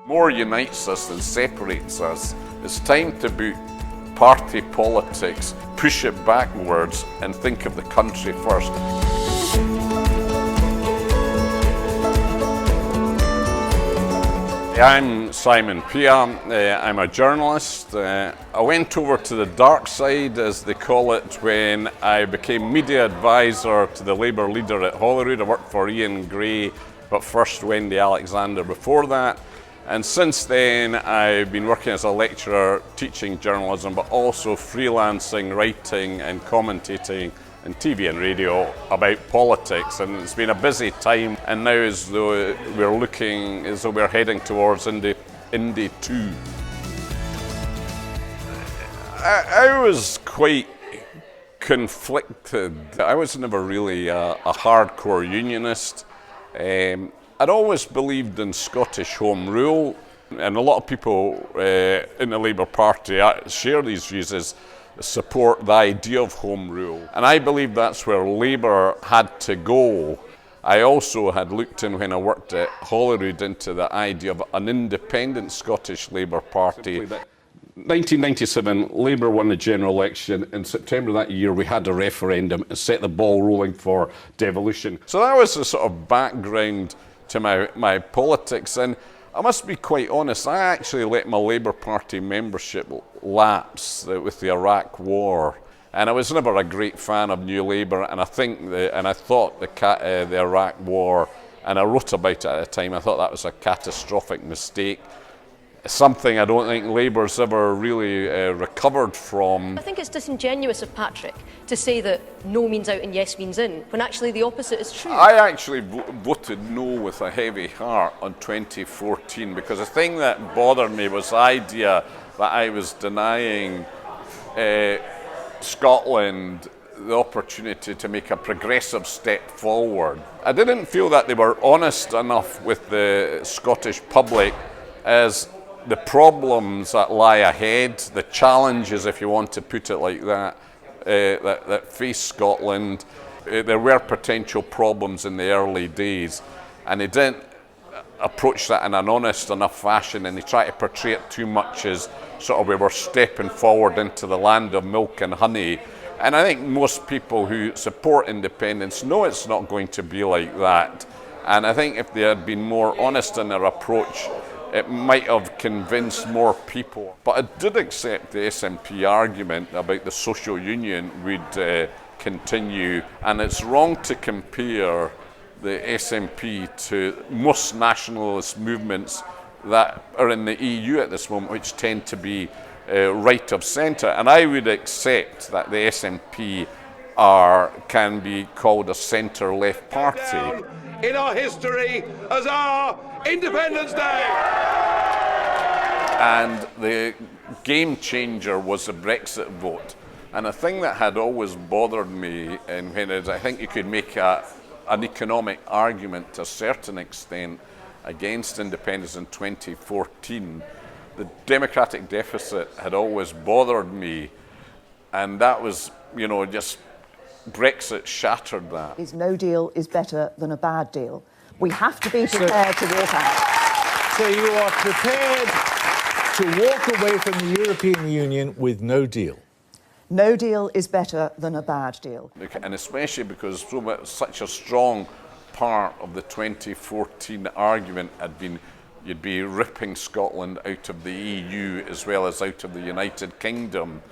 More unites us than separates us. It's time to boot party politics, push it backwards and think of the country first. I'm Simon Pia, I'm a journalist. I went over to the dark side, as they call it, when I became media advisor to the Labour leader at Holyrood. I worked for Iain Gray, but first Wendy Alexander before that. And since then I've been working as a lecturer teaching journalism, but also freelancing, writing and commentating on TV and radio about politics, and it's been a busy time, and now as though we're heading towards Indy 2. I was quite conflicted. I was never really a hardcore unionist. I'd always believed in Scottish Home Rule, and a lot of people in the Labour Party share these views, support the idea of Home Rule. And I believe that's where Labour had to go. I also had looked in, when I worked at Holyrood, into the idea of an independent Scottish Labour Party. 1997, Labour won the general election. In September that year, we had a referendum and set the ball rolling for devolution. So that was the sort of background to my politics, and I must be quite honest, I actually let my Labour Party membership lapse with the Iraq War, and I was never a great fan of New Labour, and I thought the Iraq War, and I wrote about it at the time, I thought that was a catastrophic mistake. Something I don't think Labour's ever really recovered from. I think it's disingenuous of Patrick to say that no means out and yes means in, when actually the opposite is true. I actually voted no with a heavy heart on 2014, because the thing that bothered me was the idea that I was denying Scotland the opportunity to make a progressive step forward. I didn't feel that they were honest enough with the Scottish public as the problems that lie ahead, the challenges, if you want to put it like that, that face Scotland. There were potential problems in the early days, and they didn't approach that in an honest enough fashion, and they tried to portray it too much as sort of we were stepping forward into the land of milk and honey. And I think most people who support independence know it's not going to be like that. And I think if they had been more honest in their approach, it might have convinced more people. But I did accept the SNP argument about the social union would continue, and it's wrong to compare the SNP to most nationalist movements that are in the EU at this moment, which tend to be right of centre. And I would accept that the SNP can be called a centre-left party. In our history as our Independence Day! And the game changer was the Brexit vote. And a thing that had always bothered me, and I think you could make an economic argument to a certain extent against independence in 2014, the democratic deficit had always bothered me, and that was, just Brexit shattered that. No deal is better than a bad deal. We have to be prepared to walk out. So you are prepared to walk away from the European Union with no deal? No deal is better than a bad deal. And especially because such a strong part of the 2014 argument had been you'd be ripping Scotland out of the EU as well as out of the United Kingdom.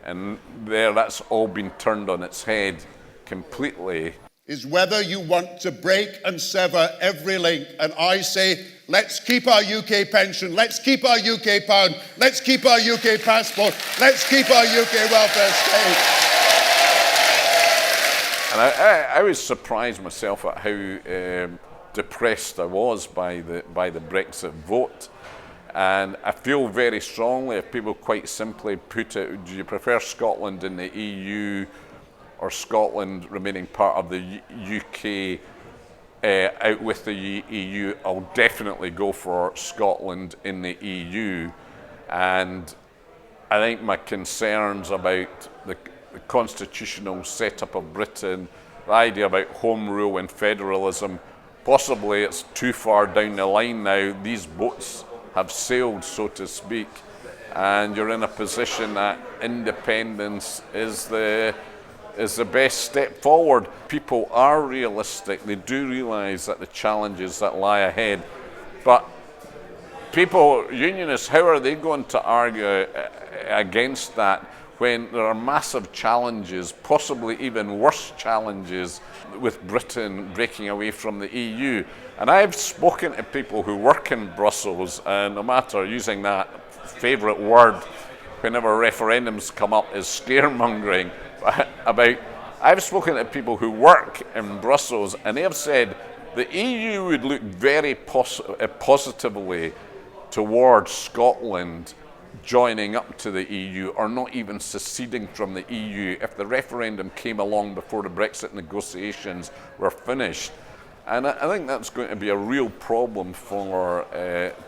And that's all been turned on its head completely. Is whether you want to break and sever every link. And I say, let's keep our UK pension, let's keep our UK pound, let's keep our UK passport, let's keep our UK welfare state. And I was surprised myself at how depressed I was by the Brexit vote. And I feel very strongly, if people quite simply put it, do you prefer Scotland in the EU or Scotland remaining part of the UK out with the EU? I'll definitely go for Scotland in the EU. And I think my concerns about the constitutional setup of Britain, the idea about home rule and federalism, possibly it's too far down the line now. These boats have sailed, so to speak, and you're in a position that independence is the best step forward. People are realistic. They do realise that the challenges that lie ahead. But people, unionists, how are they going to argue against that when there are massive challenges, possibly even worse challenges, with Britain breaking away from the EU? And I've spoken to people who work in Brussels, and no matter using that favourite word whenever referendums come up is scaremongering, I've spoken to people who work in Brussels, and they have said the EU would look very positively towards Scotland joining up to the EU or not even seceding from the EU if the referendum came along before the Brexit negotiations were finished. And I think that's going to be a real problem for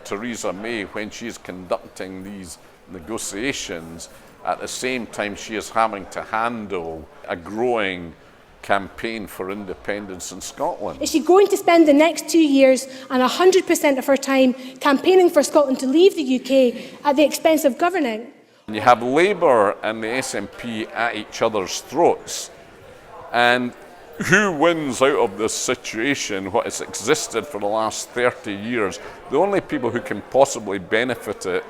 Theresa May when she's conducting these negotiations. At the same time, she is having to handle a growing campaign for independence in Scotland. Is she going to spend the next 2 years and 100% of her time campaigning for Scotland to leave the UK at the expense of governing? You have Labour and the SNP at each other's throats, and who wins out of this situation, what has existed for the last 30 years? The only people who can possibly benefit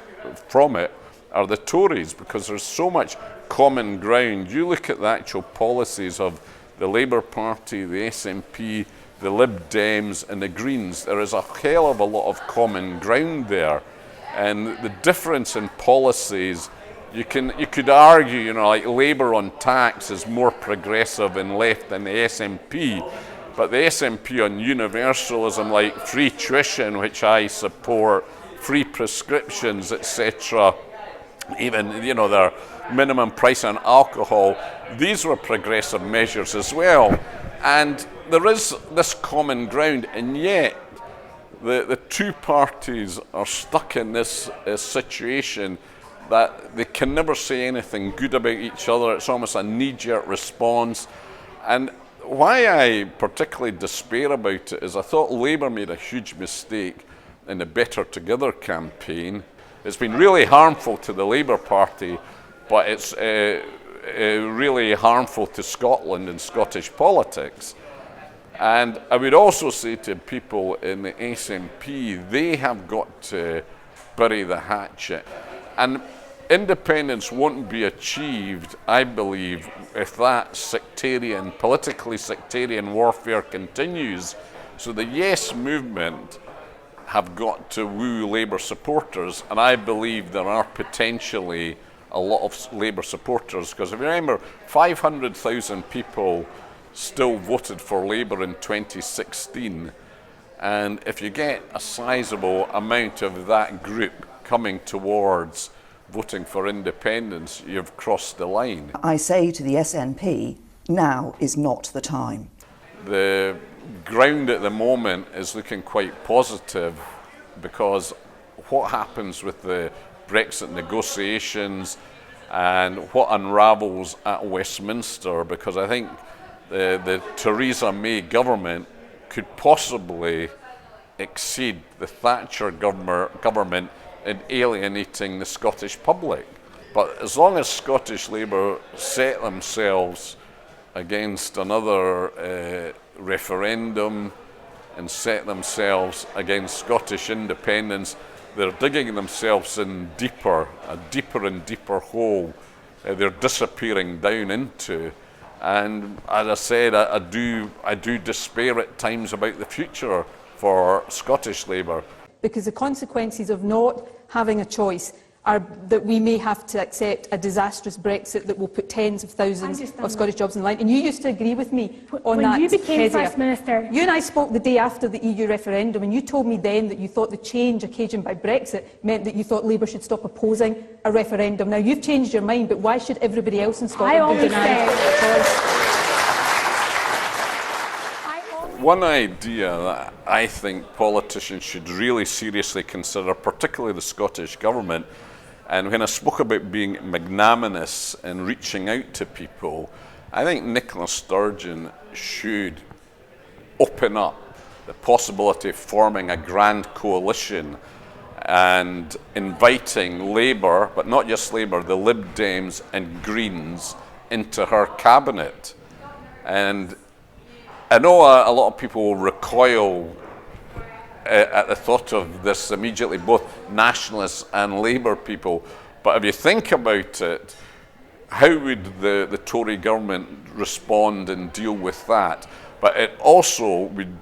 from it are the Tories, because there's so much common ground. You look at the actual policies of the Labour Party, the SNP, the Lib Dems and the Greens. There is a hell of a lot of common ground there. And the difference in policies, you could argue, like Labour on tax is more progressive and left than the SNP, but the SNP on universalism, like free tuition, which I support, free prescriptions, etc., even their minimum price on alcohol, these were progressive measures as well. And there is this common ground, and yet the two parties are stuck in this situation that they can never say anything good about each other. It's almost a knee-jerk response. And why I particularly despair about it is I thought Labour made a huge mistake in the Better Together campaign. It's been really harmful to the Labour Party, but it's really harmful to Scotland and Scottish politics. And I would also say to people in the SNP, they have got to bury the hatchet. And independence won't be achieved, I believe, if that politically sectarian warfare continues. So the Yes movement have got to woo Labour supporters, and I believe there are potentially a lot of Labour supporters, because if you remember, 500,000 people still voted for Labour in 2016, and if you get a sizable amount of that group coming towards voting for independence, you've crossed the line. I say to the SNP, now is not the time. The ground at the moment is looking quite positive, because what happens with the Brexit negotiations and what unravels at Westminster, because I think the Theresa May government could possibly exceed the Thatcher government in alienating the Scottish public. But as long as Scottish Labour set themselves against another referendum and set themselves against Scottish independence, they're digging themselves in a deeper and deeper hole they're disappearing down into. And as I said, I do despair at times about the future for Scottish Labour. Because the consequences of not having a choice are that we may have to accept a disastrous Brexit that will put tens of thousands of Scottish jobs in the line. And you used to agree with me on that. When you became First Minister... You and I spoke the day after the EU referendum, and you told me then that you thought the change occasioned by Brexit meant that you thought Labour should stop opposing a referendum. Now, you've changed your mind, but why should everybody else in Scotland be denied a choice? One idea that I think politicians should really seriously consider, particularly the Scottish Government, and when I spoke about being magnanimous and reaching out to people, I think Nicola Sturgeon should open up the possibility of forming a grand coalition and inviting Labour, but not just Labour, the Lib Dems and Greens into her cabinet. And I know a lot of people will recoil at the thought of this immediately, both nationalists and Labour people. But if you think about it, how would the Tory government respond and deal with that? But it also would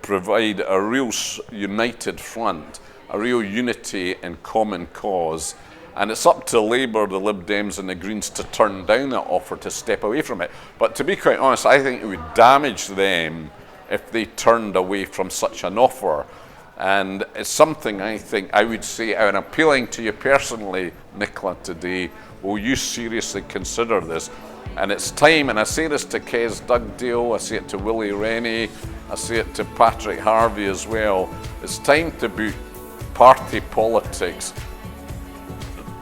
provide a real united front, a real unity and common cause. And it's up to Labour, the Lib Dems and the Greens to turn down that offer, to step away from it. But to be quite honest, I think it would damage them if they turned away from such an offer. And it's something I think I would say, and appealing to you personally, Nicola, today, will you seriously consider this? And it's time, and I say this to Kes Dugdale, I say it to Willie Rennie, I say it to Patrick Harvey as well. It's time to boot party politics,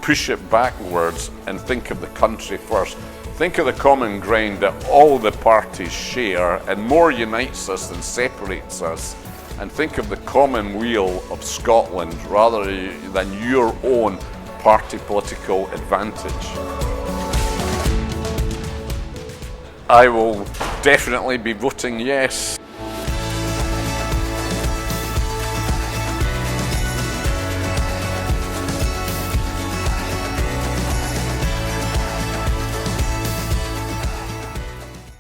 push it backwards and think of the country first. Think of the common ground that all the parties share and more unites us than separates us. And think of the common weal of Scotland rather than your own party political advantage. I will definitely be voting yes.